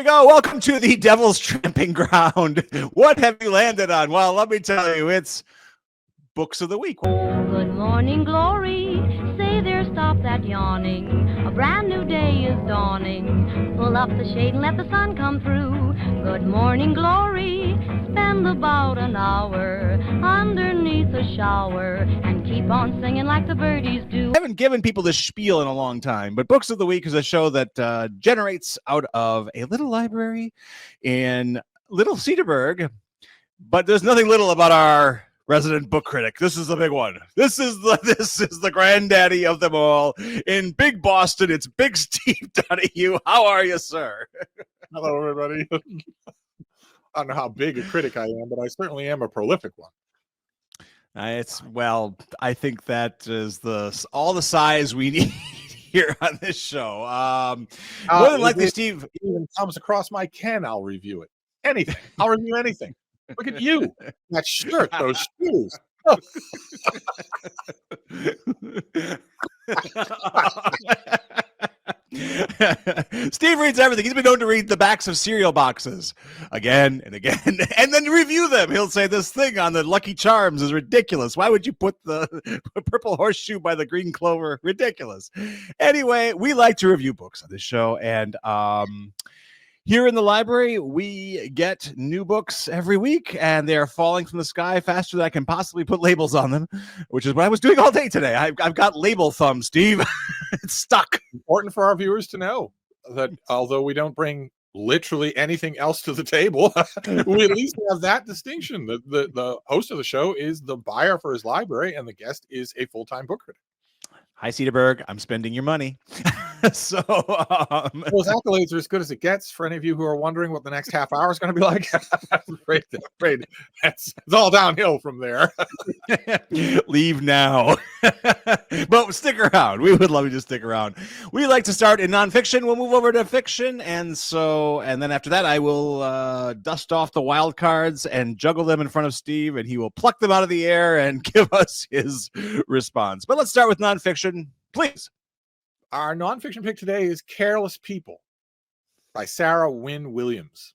we go. Welcome to the Devil's Tramping Ground. What have you landed on? Well, let me tell you, it's Books of the Week. Good morning, glory. Say there, stop that yawning. A brand new day is dawning. Pull up the shade and let the sun come through. Good morning, glory. Spend about an hour underneath a shower and keep on singing like the birdies do. I haven't given people this spiel in a long time, but Books of the Week is a show that generates out of a little library in Little Cedarburg, but there's nothing little about our resident book critic. This is the big one. This is the granddaddy of them all. In Big Boston, it's Big Steve Donahue. How are you, sir? Hello, everybody. I don't know how big a critic I am, but I certainly am a prolific one. I think that is all the size we need here on this show. More than likely, Steve, even comes across my ken, I'll review it. Anything. I'll review anything. Look at you. That shirt, those shoes. Oh. Steve reads everything. He's been known to read the backs of cereal boxes again and again, and then review them. He'll say this thing on the Lucky Charms is ridiculous. Why would you put the purple horseshoe by the green clover? Ridiculous. Anyway, we like to review books on this show, and here in the library, we get new books every week, and they are falling from the sky faster than I can possibly put labels on them, which is what I was doing all day today. I've got label thumb, Steve. It's stuck. Important for our viewers to know that although we don't bring literally anything else to the table, we at least have that distinction. The host of the show is the buyer for his library, and the guest is a full-time book critic. Hi, Cedarburg. I'm spending your money. So those accolades are as good as it gets for any of you who are wondering what the next half hour is going to be like. I'm afraid it's all downhill from there. Leave now. But stick around. We would love you to stick around. We like to start in nonfiction. We'll move over to fiction. And then after that, I will dust off the wild cards and juggle them in front of Steve, and he will pluck them out of the air and give us his response. But let's start with nonfiction, please. Our nonfiction pick today is Careless People by Sarah Wynne Williams.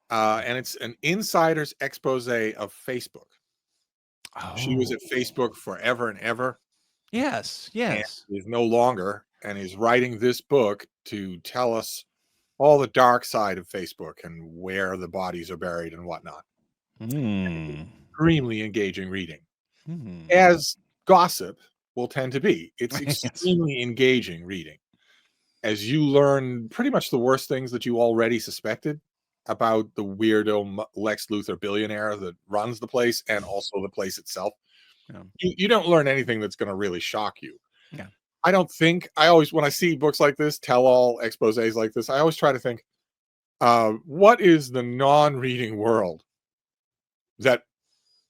And it's an insider's expose of Facebook. Oh. She was at Facebook forever and ever. Yes. And is no longer, and is writing this book to tell us all the dark side of Facebook and where the bodies are buried and whatnot. Extremely engaging reading. As gossip will tend to be. It's extremely engaging reading as you learn pretty much the worst things that you already suspected about the weirdo Lex Luthor billionaire that runs the place and also the place itself. Yeah. You don't learn anything that's going to really shock you. Yeah. I always, when I see books like this, tell-all exposés like this, I always try to think, what is the non-reading world that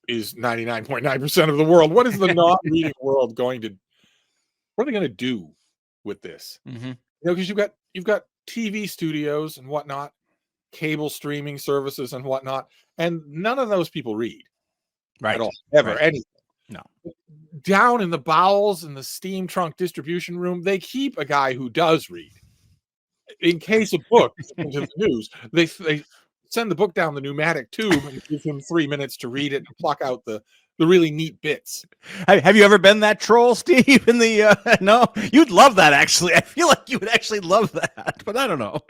is 99.9% of the world? What is the non-reading world what are they going to do with this? Because you've got TV studios and whatnot, cable streaming services and whatnot, and none of those people read, right? At all, ever, right. Anything. No. Down in the bowels in the steam trunk distribution room, they keep a guy who does read. In case a book into the news, they send the book down the pneumatic tube and give him 3 minutes to read it and pluck out the really neat bits. Have you ever been that troll, Steve? In the no, you'd love that. Actually, I feel like you would actually love that, but I don't know.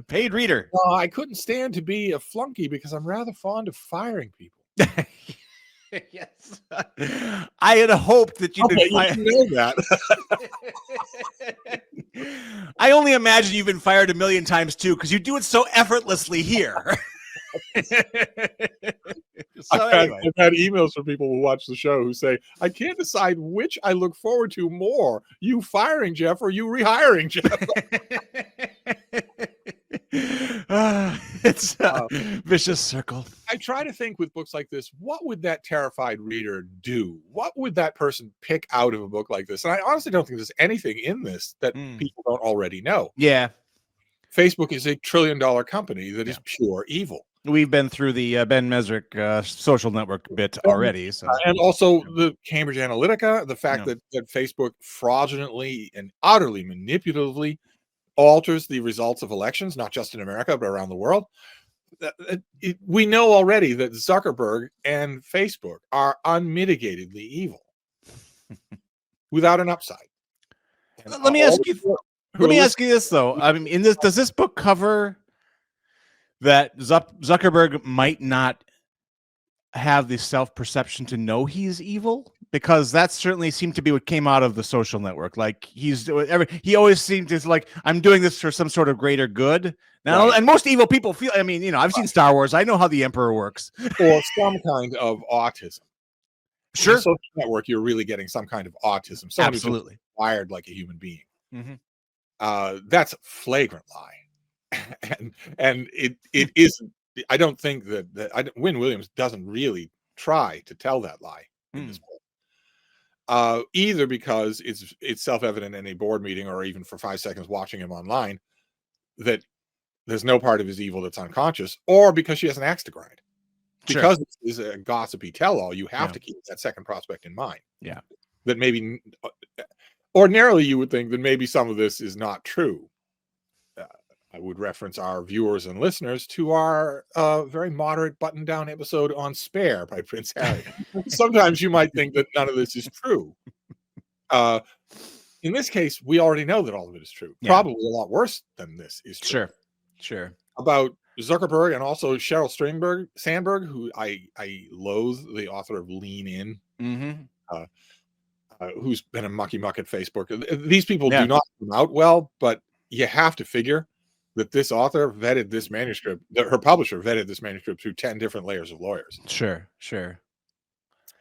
Paid reader. I couldn't stand to be a flunky because I'm rather fond of firing people. Yes, I had hoped that you'd been fired. You know that. I only imagine you've been fired a million times too, because you do it so effortlessly here. I've had emails from people who watch the show who say, I can't decide which I look forward to more, you firing Jeff or you rehiring Jeff. It's a vicious circle. I try to think with books like this, what would that terrified reader do? What would that person pick out of a book like this? And I honestly don't think there's anything in this that people don't already know. Yeah. Facebook is $1 trillion company that is pure evil. We've been through the Ben Mesrick social network bit already. So. And also the Cambridge Analytica, the fact that Facebook fraudulently and utterly manipulatively alters the results of elections, not just in America, but around the world. We know already that Zuckerberg and Facebook are unmitigatedly evil without an upside. And Let me ask you. Let me ask you this though. I mean, does this book cover that Zuckerberg might not have the self-perception to know he's evil? Because that certainly seemed to be what came out of the Social Network. Like he always seemed to like, I'm doing this for some sort of greater good. Now, Right. and most evil people feel. I mean, you know, I've seen Star Wars. I know how the Emperor works. Or some kind of autism. Sure. In the Social Network, you're really getting some kind of autism. Someone Absolutely. who's wired like a human being. Mm-hmm. That's a flagrant lie, and it isn't. I don't think that Wynne Williams doesn't really try to tell that lie in this book. Either because it's self-evident in a board meeting or even for 5 seconds watching him online that there's no part of his evil that's unconscious, or because she has an axe to grind. Because this is a gossipy tell-all, you have to keep that second prospect in mind. Yeah. That maybe ordinarily you would think that maybe some of this is not true. I would reference our viewers and listeners to our very moderate button-down episode on Spare by Prince Harry. Sometimes you might think that none of this is true. In this case, we already know that all of it is true. Yeah. Probably a lot worse than this is true. Sure. About Zuckerberg and also Sheryl Sandberg, who I loathe, the author of Lean In, who's been a mucky muck at Facebook. These people do not come out well, but you have to figure that this author vetted this manuscript, that her publisher vetted this manuscript through 10 different layers of lawyers. Sure.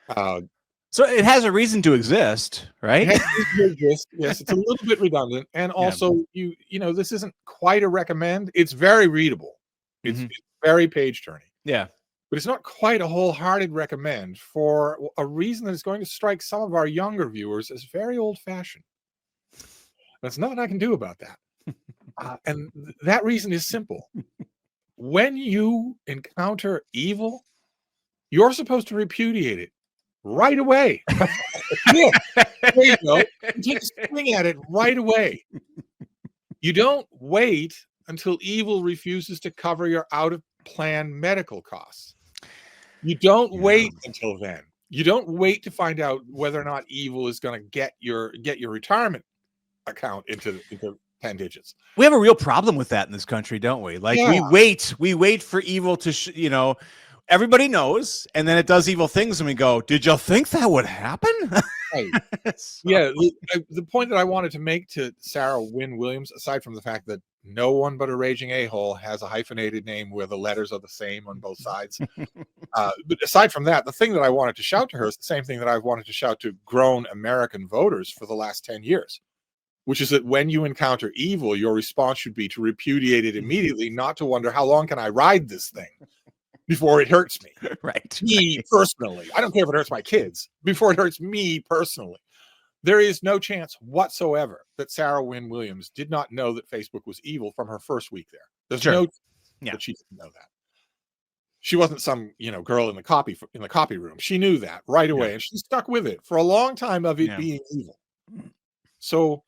So it has a reason to exist, right? It has a reason to exist. Yes, it's a little bit redundant. And also, you know, this isn't quite a recommend. It's very readable. It's very page turning. Yeah. But it's not quite a wholehearted recommend for a reason that is going to strike some of our younger viewers as very old fashioned. There's nothing I can do about that. And that reason is simple. When you encounter evil, you're supposed to repudiate it right away. Yeah, there you go. Take a swing at it right away. You don't wait until evil refuses to cover your out-of-plan medical costs. You don't wait until then. You don't wait to find out whether or not evil is going to get your retirement account into 10 digits. We have a real problem with that in this country, don't we? Like we wait for evil to, everybody knows, and then it does evil things, and we go, "Did you think that would happen?" Right. Yeah. The point that I wanted to make to Sarah Wynne Williams, aside from the fact that no one but a raging a-hole has a hyphenated name where the letters are the same on both sides. But aside from that, the thing that I wanted to shout to her is the same thing that I've wanted to shout to grown American voters for the last 10 years, which is that when you encounter evil, your response should be to repudiate it immediately, not to wonder how long can I ride this thing before it hurts me. Me personally. I don't care if it hurts my kids, before it hurts me personally. There is no chance whatsoever that Sarah Wynne Williams did not know that Facebook was evil from her first week there. There's no chance that she didn't know that. She wasn't some, girl in the copy room. She knew that right away, and she stuck with it for a long time of it being evil. So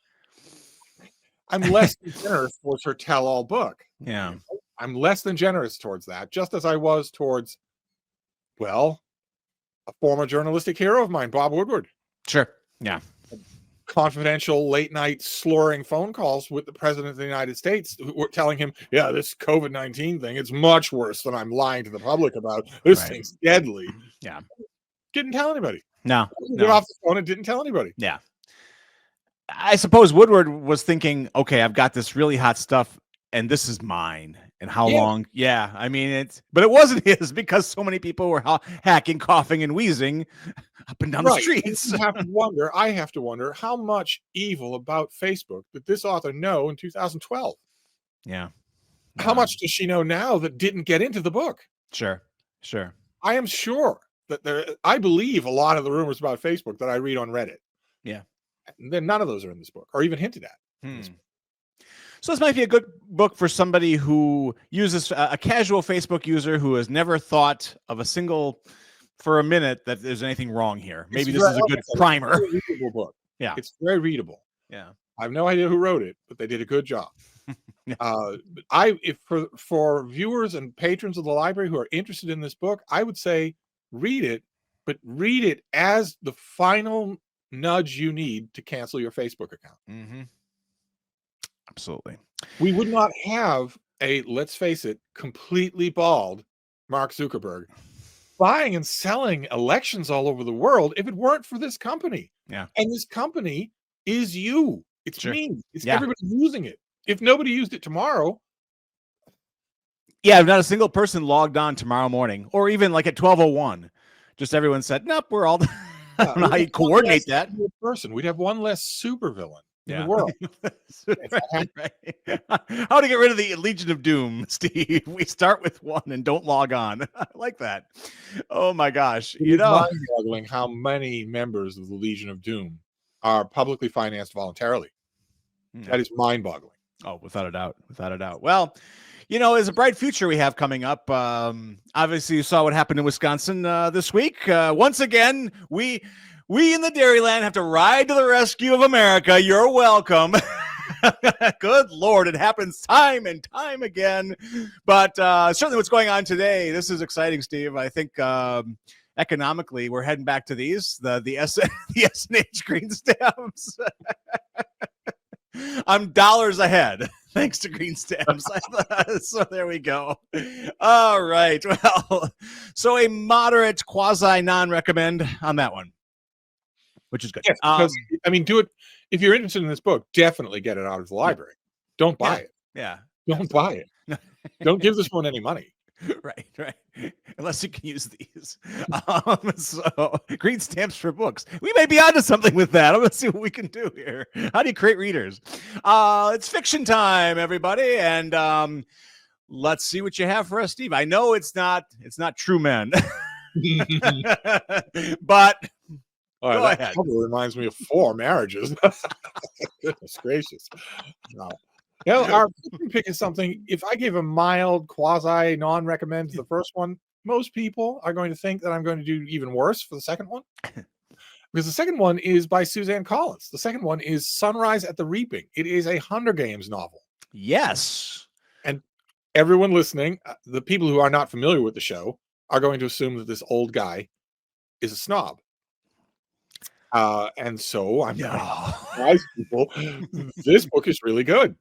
I'm less than generous towards her tell-all book. Yeah. I'm less than generous towards that, just as I was towards, a former journalistic hero of mine, Bob Woodward. Sure. Yeah. Confidential late night slurring phone calls with the president of the United States who were telling him, this COVID-19 thing, it's much worse than I'm lying to the public about. This thing's deadly. Yeah. Didn't tell anybody. No. Got off the phone and didn't tell anybody. Yeah. I suppose Woodward was thinking, okay, I've got this really hot stuff and this is mine. And how long? Yeah. I mean, but it wasn't his because so many people were hacking, coughing, and wheezing up and down the streets. I have to wonder how much evil about Facebook did this author know in 2012? Yeah. How much does she know now that didn't get into the book? Sure. I am sure that I believe a lot of the rumors about Facebook that I read on Reddit. Yeah. Then none of those are in this book or even hinted at. So this might be a good book for somebody who uses a casual Facebook user who has never thought of for a minute that there's anything wrong here. Maybe this is a good primer. It's a very readable book. Yeah. It's very readable. Yeah. I have no idea who wrote it, but they did a good job. If for viewers and patrons of the library who are interested in this book, I would say read it, but read it as the final nudge you need to cancel your Facebook account. Mm-hmm. Absolutely. We would not have a, let's face it, completely bald Mark Zuckerberg buying and selling elections all over the world if it weren't for this company. Yeah. And this company is you. It's Sure. me. It's Yeah. everybody using it. If nobody used it tomorrow. Yeah, not a single person logged on tomorrow morning, or even like at 12:01. Just everyone said, nope, we're all. I don't know how you coordinate that. Person. We'd have one less supervillain in the world. Right. How to get rid of the Legion of Doom, Steve? We start with one and don't log on. I like that. Oh my gosh. It's mind-boggling how many members of the Legion of Doom are publicly financed voluntarily. That is mind-boggling. Oh, without a doubt. Without a doubt. Well, there's a bright future we have coming up. Obviously, you saw what happened in Wisconsin this week. Once again, we in the Dairyland have to ride to the rescue of America. You're welcome. Good Lord, it happens time and time again. But certainly what's going on today, this is exciting, Steve. I think economically, we're heading back to these, the S&H green stamps. I'm dollars ahead, thanks to green stamps. So there we go. All right. Well, so a moderate quasi non-recommend on that one, which is good. Yes, because, do it. If you're interested in this book, definitely get it out of the library. Don't buy it. Yeah. Don't buy it. Don't give this one any money. Right. Unless you can use these. So green stamps for books. We may be onto something with that. I'm going to see what we can do here. How do you create readers? It's fiction time, everybody. And let's see what you have for us, Steve. I know it's not True Men. But go ahead. Probably reminds me of 4 marriages. Goodness gracious. No. Our pick is something, if I give a mild quasi non-recommend to the first one, most people are going to think that I'm going to do even worse for the second one. Because the second one is by Suzanne Collins. The second one is Sunrise at the Reaping. It is a Hunger Games novel. Yes. And everyone listening, the people who are not familiar with the show, are going to assume that this old guy is a snob. And so I'm going to surprise people. This book is really good.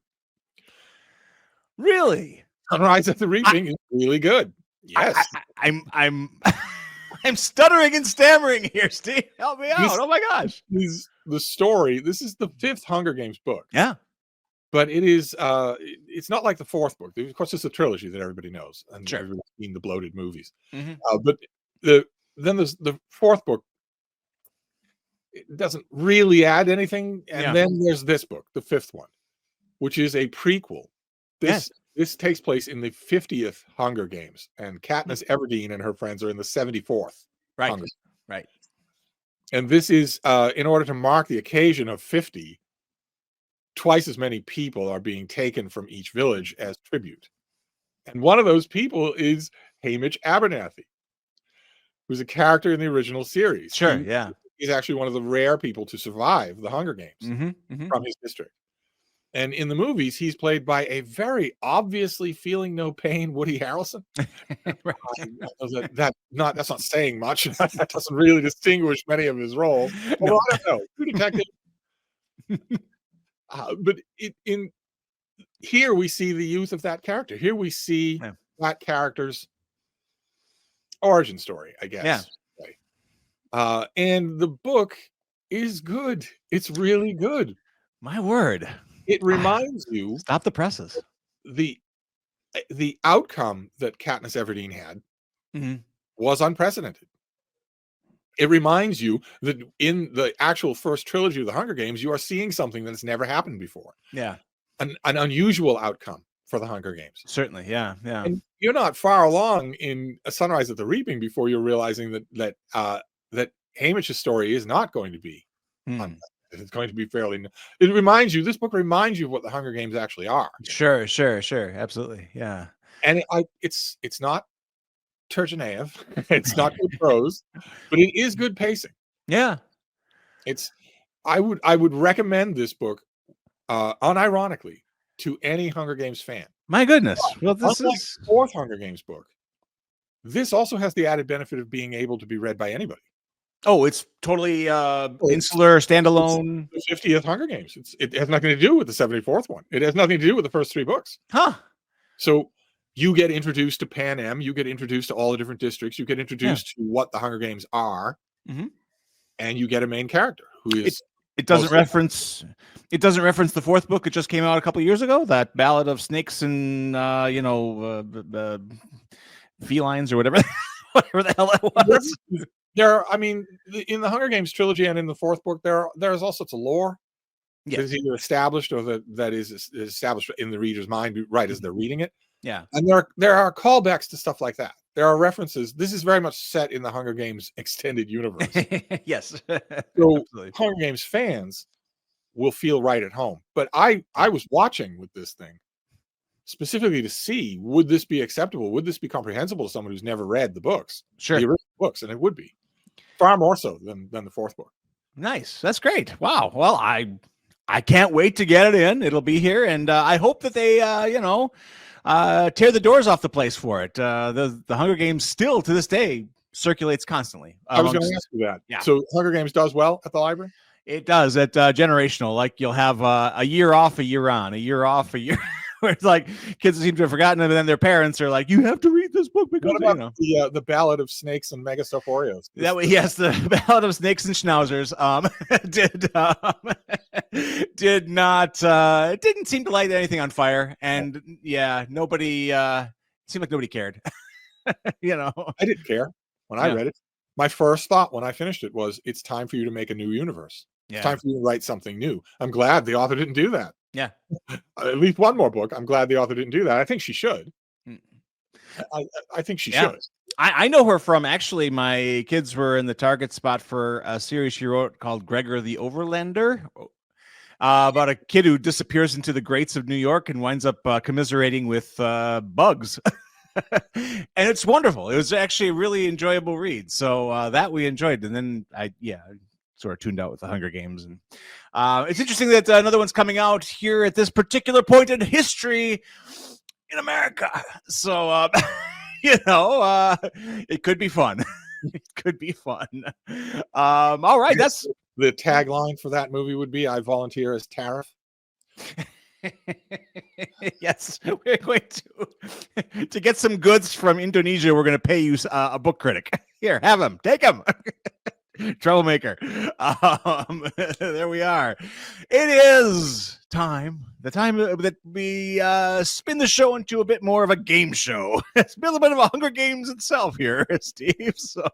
Really? Sunrise at the Reaping is really good. Yes. I'm stuttering and stammering here, Steve. Help me out. Oh my gosh. The story. This is the 5th Hunger Games book. Yeah. But it is it's not like the 4th book. Of course, it's a trilogy that everybody knows. And sure. Everybody's seen the bloated movies. Mm-hmm. But then there's the 4th book. It doesn't really add anything. And then there's this book, the 5th one, which is a prequel. This takes place in the 50th Hunger Games, and Katniss Everdeen and her friends are in the 74th. Right. Right. And this is in order to mark the occasion of 50. Twice as many people are being taken from each village as tribute. And one of those people is Hamish Abernathy, who's a character in the original series. Sure, He's actually one of the rare people to survive the Hunger Games from his district. And in the movies, he's played by a very obviously feeling no pain Woody Harrelson. That's not saying much. That doesn't really distinguish many of his roles. Well, I don't know. True Detective. But here we see the youth of that character. Here we see that character's origin story, I guess. Yeah. And the book is good. It's really good. My word. It reminds you. Stop the presses. The outcome that Katniss Everdeen had was unprecedented. It reminds you that in the actual first trilogy of the Hunger Games, you are seeing something that has never happened before. Yeah. An unusual outcome for the Hunger Games. Certainly, yeah. And you're not far along in A Sunrise at the Reaping before you're realizing that Hamish's story is not going to be it's going to be fairly. This book reminds you of what the Hunger Games actually are. Sure, absolutely, yeah. And it's not Turgenev, it's not good prose, but it is good pacing. Yeah, I would recommend this book unironically to any Hunger Games fan. My goodness. Well, this Unlike is the fourth Hunger Games book, this also has the added benefit of being able to be read by anybody. oh, it's totally it's- insular, standalone. The 50th Hunger Games. It has nothing to do with the 74th one. It has nothing to do with the first 3 books. Huh. So you get introduced to Pan Am, you get introduced to all the different districts, you get introduced to what the Hunger Games are, and you get a main character who is. It doesn't reference. It doesn't reference the fourth book. It just came out a couple of years ago. That Ballad of Snakes and felines or whatever, whatever the hell that was. In the Hunger Games trilogy and in the fourth book, there's all sorts of lore that is either established or that is established in the reader's mind right as they're reading it. Yeah, and there are callbacks to stuff like that. There are references. This is very much set in the Hunger Games extended universe. Yes. So Absolutely. Hunger Games fans will feel right at home. But I was watching with this thing specifically to see, would this be acceptable? Would this be comprehensible to someone who's never read the books? Sure. The original books, and it would be far more so than the fourth book. Nice. That's great. Wow. Well, I can't wait to get it in. It'll be here, and I hope that they tear the doors off the place for it. The Hunger Games still to this day circulates constantly. I was going to ask you that. Yeah. So Hunger Games does well at the library? It does at generational. Like you'll have a year off, a year on, a year off, a year. Where it's like kids seem to have forgotten it, and then their parents are like, "You have to read this book because what about the Ballad of Snakes and Mega Stuff Oreos." Yes, the Ballad of Snakes and Schnauzers did not it didn't seem to light anything on fire, and nobody seemed like nobody cared. I didn't care when I read it. My first thought when I finished it was, it's time for you to make a new universe. Yeah. It's time for you to write something new. I'm glad the author didn't do that. Yeah. At least one more book. I'm glad the author didn't do that. I think she should. I think she should. I know her from, actually, my kids were in the target spot for a series she wrote called Gregor the Overlander, about a kid who disappears into the greats of New York and winds up commiserating with bugs. And it's wonderful. It was actually a really enjoyable read. So that we enjoyed. And then I sort of tuned out with the Hunger Games. And it's interesting that another one's coming out here at this particular point in history in America. So, it could be fun. It could be fun. All right. That's the tagline for that movie would be, "I volunteer as tariff." Yes, we're going to get some goods from Indonesia. We're going to pay you a book critic. Here, have him. Take him. Troublemaker. There we are. It is the time that we spin the show into a bit more of a game show. It's been a bit of a Hunger Games itself here, Steve. So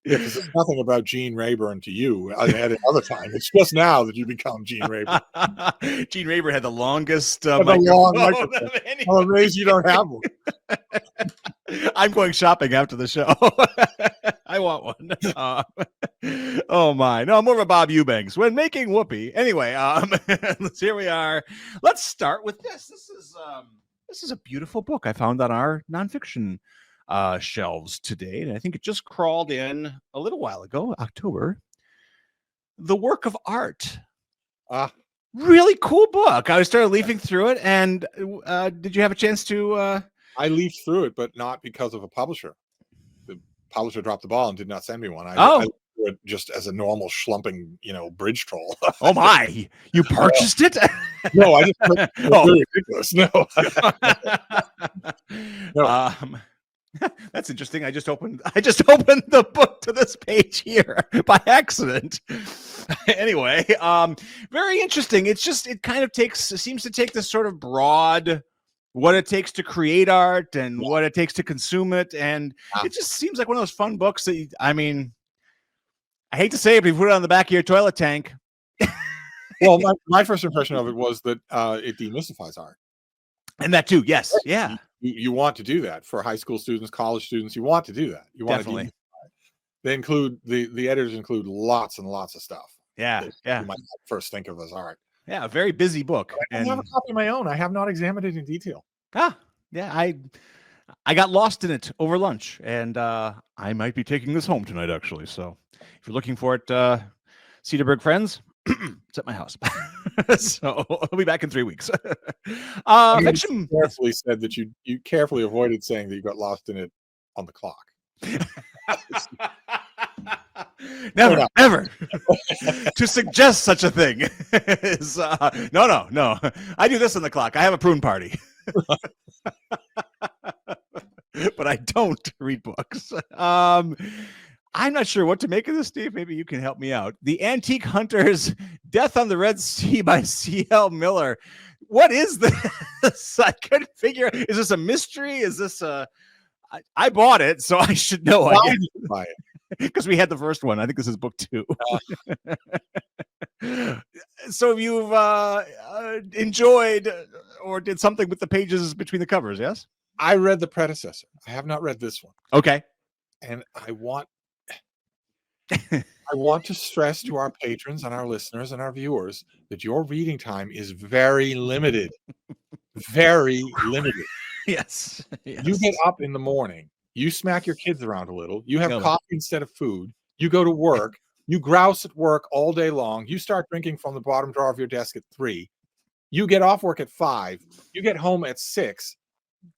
because it's nothing about Gene Rayburn to you at another time. It's just now that you become Gene Rayburn. Gene Rayburn had the longest microphone. I'm amazed you don't have one. I'm going shopping after the show. I want one. Oh my! No, I'm more of a Bob Eubanks when making whoopee. Anyway, here we are. Let's start with this. This is a beautiful book I found on our nonfiction shelves today, and I think it just crawled in a little while ago, October. The Work of Art. Really cool book. I started leafing through it, and did you have a chance to? I leafed through it, but not because of a publisher. The publisher dropped the ball and did not send me one. I it just as a normal schlumping, bridge troll. Oh my! You purchased it? No, I just ridiculous. No. No. That's interesting. I just opened the book to this page here by accident. Anyway, very interesting. It kind of seems to take this sort of broad, what it takes to create art and what it takes to consume it, and it just seems like one of those fun books that I hate to say it, but you put it on the back of your toilet tank. Well, my first impression of it was that it demystifies art. And that too, yes. Yeah. You want to do that for high school students, college students. You want to do that. You want Definitely. to demystify it. They include, the editors include lots and lots of stuff. Yeah. You might not first think of as art. Yeah, a very busy book. I have a copy of my own. I have not examined it in detail. Yeah, I got lost in it over lunch, and I might be taking this home tonight, actually. So if you're looking for it, Cedarburg friends, it's at my house. So I'll be back in 3 weeks. I mean, Fiction. you carefully said that you carefully avoided saying that you got lost in it on the clock. Never, never to suggest such a thing is no. I do this on the clock. I have a prune party, but I don't read books. I'm not sure what to make of this, Steve. Maybe you can help me out. The Antique Hunters, Death on the Red Sea by C.L. Miller. What is this? I couldn't figure. Is this a mystery? Is this a? I bought it, so I should know. Why did you buy it? Because we had the first one. I think this is book 2. So you've enjoyed or did something with the pages between the covers, yes? I read the predecessor. I have not read this one. Okay. And I want to stress to our patrons and our listeners and our viewers that your reading time is very limited. Very limited. Yes. You get up in the morning, you smack your kids around a little, you have No. coffee instead of food, you go to work, you grouse at work all day long, you start drinking from the bottom drawer of your desk at 3, you get off work at 5, you get home at 6,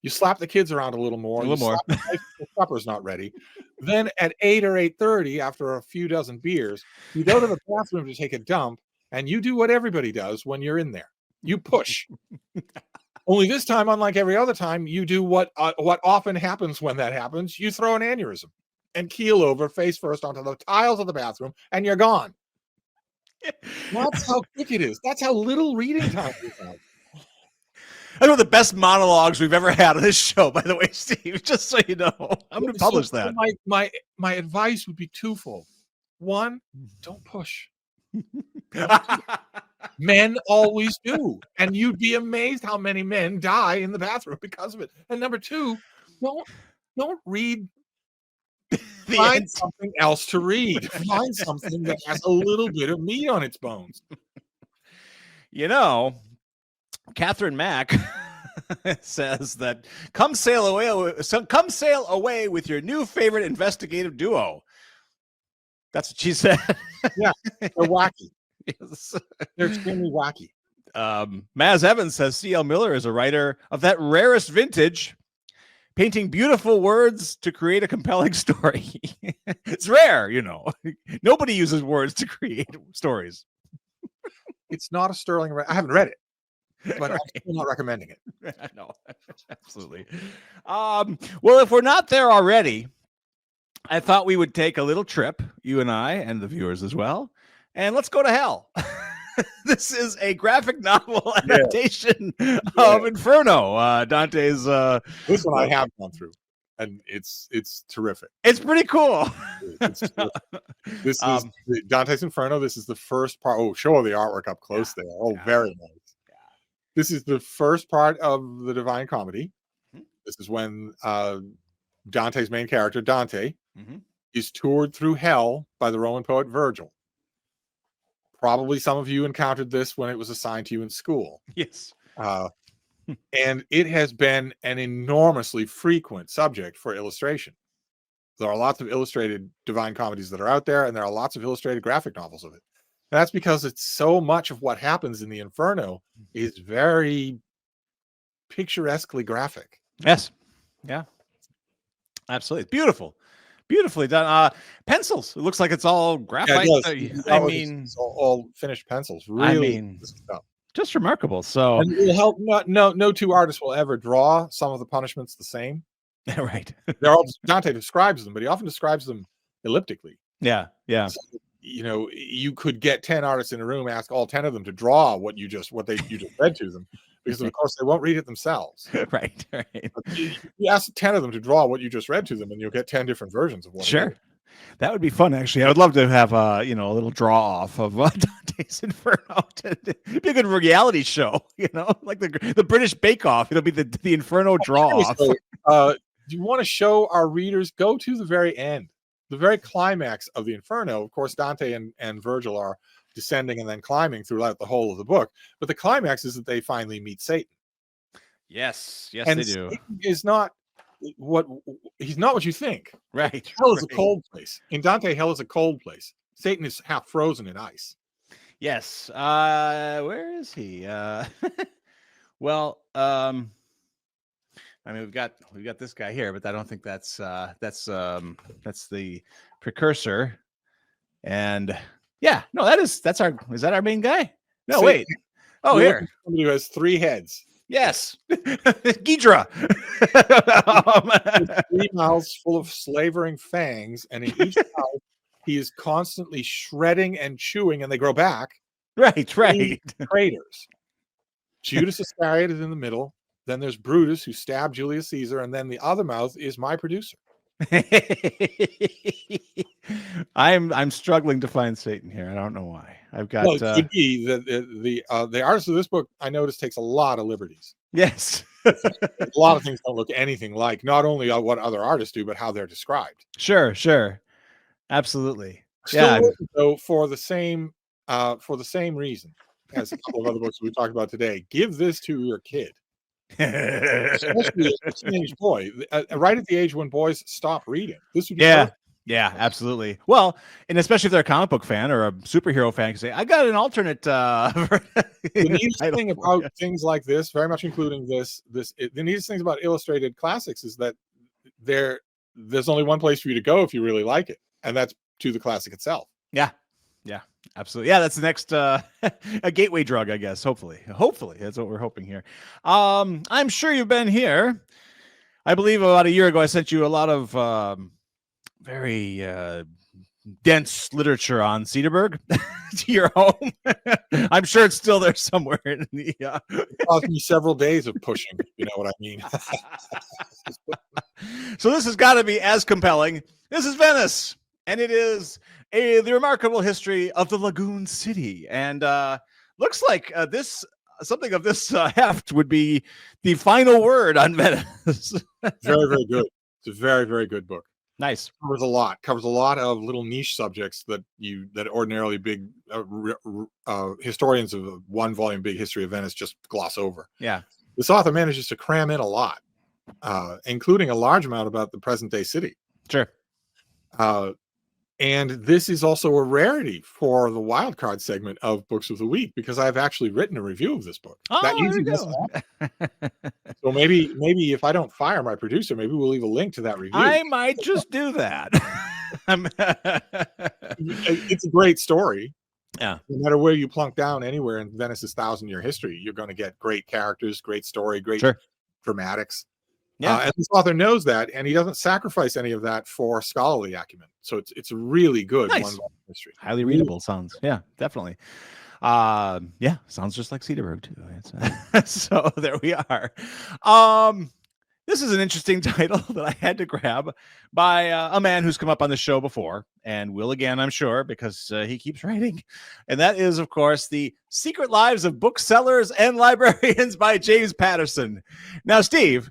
you slap the kids around a little more, the supper's not ready. Then at 8 or 8:30, after a few dozen beers, you go to the bathroom to take a dump, and you do what everybody does when you're in there. You push. Only this time, unlike every other time, you do what often happens when that happens. You throw an aneurysm and keel over face first onto the tiles of the bathroom, and you're gone. That's how quick it is. That's how little reading time we have. I know the best monologues we've ever had on this show, by the way, Steve, just so you know. I'm going to publish that. My advice would be twofold. One, don't push. Men always do. And you'd be amazed how many men die in the bathroom because of it. And number 2, don't read. Find something else to read. Find something that has a little bit of meat on its bones. You know, Catherine Mack says that come sail away with your new favorite investigative duo. That's what she said. Yeah, they're wacky. Yes. They're extremely wacky. Maz Evans says C.L. Miller is a writer of that rarest vintage, painting beautiful words to create a compelling story. It's rare, you know. Nobody uses words to create stories. It's not a sterling. I haven't read it, but Right. I'm still not recommending it. No, absolutely. Well, if we're not there already, I thought we would take a little trip, you and I, and the viewers as well, and let's go to hell. This is a graphic novel adaptation of Inferno. Dante's. This one I have gone through, and it's terrific. It's pretty cool. This is Dante's Inferno. This is the first part. Oh, show the artwork up close there. Oh, very nice. Yeah. This is the first part of the Divine Comedy. This is when Dante's main character, Dante, is toured through hell by the Roman poet Virgil. Probably some of you encountered this when it was assigned to you in school. Yes. And it has been an enormously frequent subject for illustration. There are lots of illustrated Divine Comedies that are out there, and there are lots of illustrated graphic novels of it. And that's because it's so much of what happens in the Inferno is very picturesquely graphic. Yes. Yeah. Absolutely. It's beautiful. Beautifully done. Pencils. It looks like it's all graphite. It's all finished pencils. Really stuff. Just remarkable. So and it'll help. No two artists will ever draw some of the punishments the same. Right. Dante describes them, but he often describes them elliptically. Yeah. Yeah. So, you could get 10 artists in a room, ask all 10 of them to draw what you just read to them, because of course they won't read it themselves. Right. You ask 10 of them to draw what you just read to them, and you'll get 10 different versions of what. Sure. That would be fun, actually. I would love to have a little draw off of Dante's Inferno. It'd be a good reality show, like the British Bake Off. It'll be the Inferno draw off. So, do you want to show our readers? Go to the very end, the very climax of the Inferno. Of course, Dante and Virgil are descending and then climbing throughout the whole of the book. But the climax is that they finally meet Satan. Yes, and they do. Satan is not he's not what you think. Right. Hell is a cold place. In Dante, hell is a cold place. Satan is half frozen in ice. Yes. Where is he? Well, I mean, we've got this guy here, but I don't think that's the precursor. And yeah, no, is that our main guy? No, See, wait. Oh, you're here. looking for somebody who has 3 heads. Yes. Ghidra. 3 mouths full of slavering fangs, and in each mouth he is constantly shredding and chewing, and they grow back. Right. 3 traitors. Judas Iscariot is in the middle. Then there's Brutus, who stabbed Julius Caesar, and then the other mouth is my producer. I'm struggling to find Satan here. I don't know why. I've got. Well, it could be the artist of this book, I noticed, takes a lot of liberties. Yes. A lot of things don't look anything like not only what other artists do, but how they're described. Sure. Absolutely. Still, though, for the same reason as a couple of other books we talked about today, give this to your kid. Especially a teenage boy, right at the age when boys stop reading. This would be perfect. Yeah, absolutely. Well, and especially if they're a comic book fan or a superhero fan, can say, "I got an alternate." The neatest thing about things like this, very much including the neatest things about illustrated classics is that there's only one place for you to go if you really like it, and that's to the classic itself. Yeah, absolutely. Yeah, that's the next a gateway drug, I guess. Hopefully, that's what we're hoping here. I'm sure you've been here. I believe about a year ago, I sent you a lot of very dense literature on Cedarburg to your home. I'm sure it's still there somewhere in the. It caused me several days of pushing. You know what I mean? So this has got to be as compelling. This is Venice, and it is the remarkable history of the Lagoon City, and looks like something of this heft would be the final word on Venice. Very, very good. It's a very, very good book. Nice. Covers a lot of little niche subjects that ordinarily big historians of a 1-volume big history of Venice just gloss over. Yeah. This author manages to cram in a lot, including a large amount about the present day city. Sure. And this is also a rarity for the wild card segment of Books of the Week, because I've actually written a review of this book. Oh, that usually there you go. So maybe if I don't fire my producer, maybe we'll leave a link to that review. I might just do that. It's a great story. Yeah. No matter where you plunk down anywhere in Venice's 1,000-year history, you're going to get great characters, great story, great dramatics. Yeah. And this author knows that, and he doesn't sacrifice any of that for scholarly acumen. So it's a really good nice. 1-volume history. Highly readable sounds. Yeah, definitely. Yeah, sounds just like Cedarburg too. So there we are. This is an interesting title that I had to grab by a man who's come up on the show before and will again, I'm sure, because he keeps writing. And that is, of course, The Secret Lives of Booksellers and Librarians by James Patterson. Now, Steve,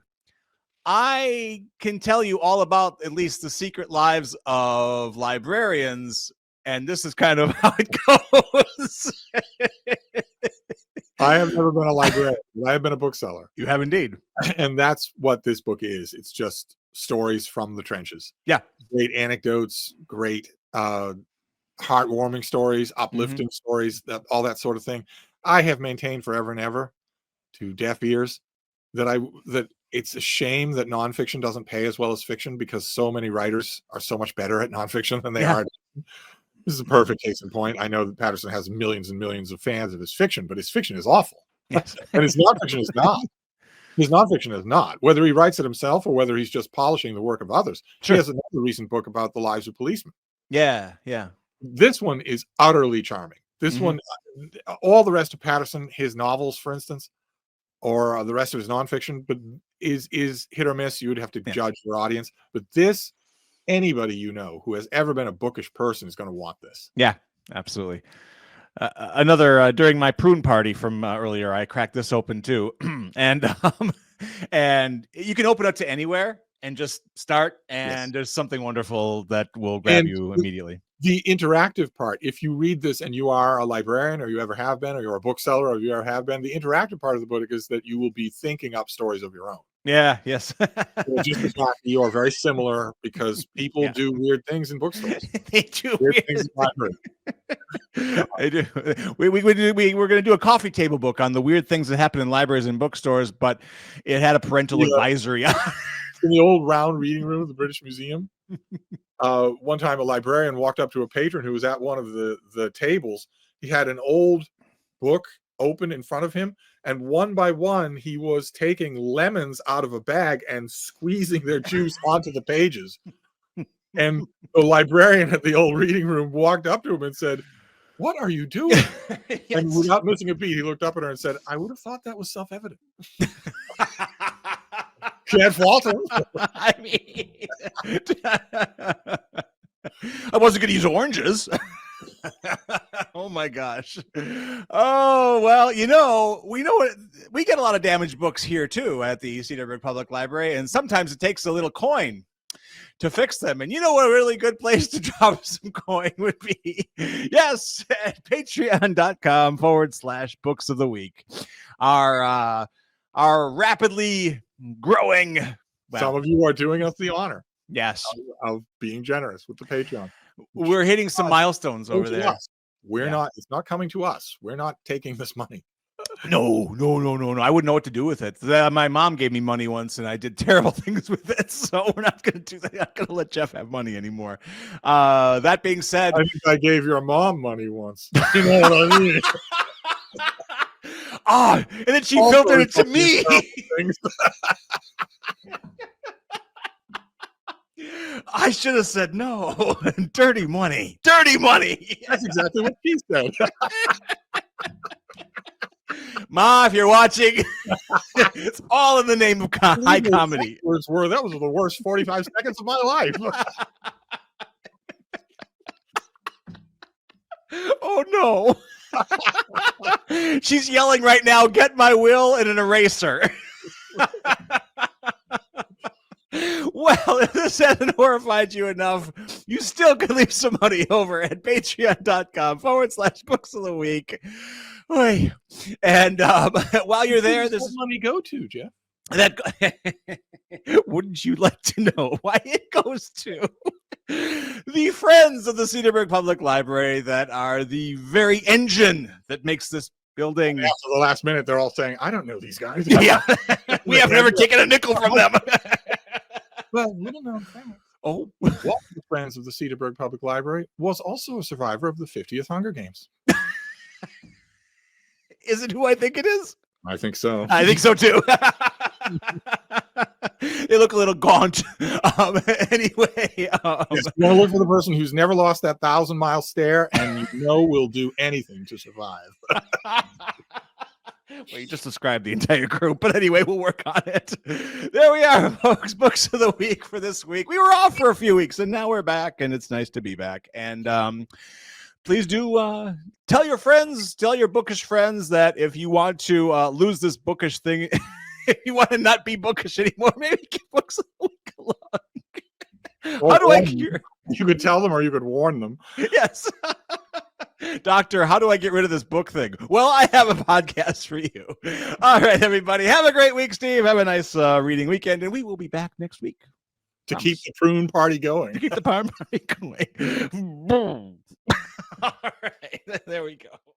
I can tell you all about at least the secret lives of librarians, and this is kind of how it goes. I have never been a librarian, but I have been a bookseller. You have indeed. And that's what this book is. It's just stories from the trenches. Yeah. Great anecdotes, great heartwarming stories, uplifting stories, all that sort of thing. I have maintained forever and ever to deaf ears that it's a shame that nonfiction doesn't pay as well as fiction, because so many writers are so much better at nonfiction than they are. This is a perfect case in point. I know that Patterson has millions and millions of fans of his fiction, but his fiction is awful. Yes. And his nonfiction is not. His nonfiction is not. Whether he writes it himself or whether he's just polishing the work of others. Sure. He has another recent book about the lives of policemen. Yeah. This one is utterly charming. This one, all the rest of Patterson, his novels, for instance, or the rest of his nonfiction, but is hit or miss. You would have to judge your audience. But this, anybody you know who has ever been a bookish person is going to want this. Yeah, absolutely. Another during my prune party from earlier, I cracked this open too, and you can open it to anywhere and just start, and there's something wonderful that will grab you immediately. The interactive part, if you read this and you are a librarian, or you ever have been, or you're a bookseller, or you ever have been, the interactive part of the book is that you will be thinking up stories of your own. Yeah. Yes. Well, just the fact that you are very similar because people Yeah. do weird things in bookstores. They do Weird weird things in libraries. I do. We're going to do a coffee table book on the weird things that happen in libraries and bookstores, but it had a parental Yeah. advisory. In the old round reading room of the British Museum, one time a librarian walked up to a patron who was at one of the tables. He had an old book open in front of him, and one by one he was taking lemons out of a bag and squeezing their juice onto the pages. And the librarian at the old reading room walked up to him and said, "What are you doing?" Yes. And without missing a beat, he looked up at her and said, "I would have thought that was self-evident." Can't fault him. I mean, I wasn't going to use oranges. Oh my gosh. Oh, well, we know what we get a lot of damaged books here too at the Cedarburg Public Library, and sometimes it takes a little coin to fix them. And you know what a really good place to drop some coin would be? Yes, at patreon.com/books of the week. Our rapidly growing. Well, some of you are doing us the honor yes, of being generous with the Patreon. we're hitting some milestones over there. We're not, it's not coming to us. We're not taking this money. No. I wouldn't know what to do with it. My mom gave me money once and I did terrible things with it. So we're not going to do that. I'm not going to let Jeff have money anymore. That being said, I think I gave your mom money once. You know what I mean? And then she filtered it to me. I should have said no. Dirty money. Dirty money. That's exactly what she said. Ma, if you're watching, it's all in the name of high comedy. Words were, that was the worst 45 seconds of my life. Oh no. She's yelling right now, "Get my will and an eraser." Well, if this hasn't horrified you enough, you still can leave some money over at patreon.com/books of the week. Oy. And while you're there, this money go to, Jeff? That wouldn't you like to know why it goes to the friends of the Cedarburg Public Library that are the very engine that makes this building. After the last minute, they're all saying, "I don't know these guys." Yeah, we have never taken a nickel from them. Well, little known fact. Oh, one of the friends of the Cedarburg Public Library was also a survivor of the 50th Hunger Games. Is it who I think it is? I think so. I think so too. They look a little gaunt. Anyway, yes, you want to look for the person who's never lost that 1,000-mile stare, and will do anything to survive. Well, you just described the entire group, but anyway, we'll work on it. There we are, folks. Books of the week for this week. We were off for a few weeks, and now we're back, and it's nice to be back. And please do tell your friends, tell your bookish friends that if you want to lose this bookish thing, if you want to not be bookish anymore, maybe give Books of the Week along. How do I cure? You could tell them or you could warn them. Yes. Doctor, how do I get rid of this book thing? Well, I have a podcast for you. All right, everybody. Have a great week, Steve. Have a nice reading weekend, and we will be back next week. To keep the prune party going. To keep the prune party going. All right. There we go.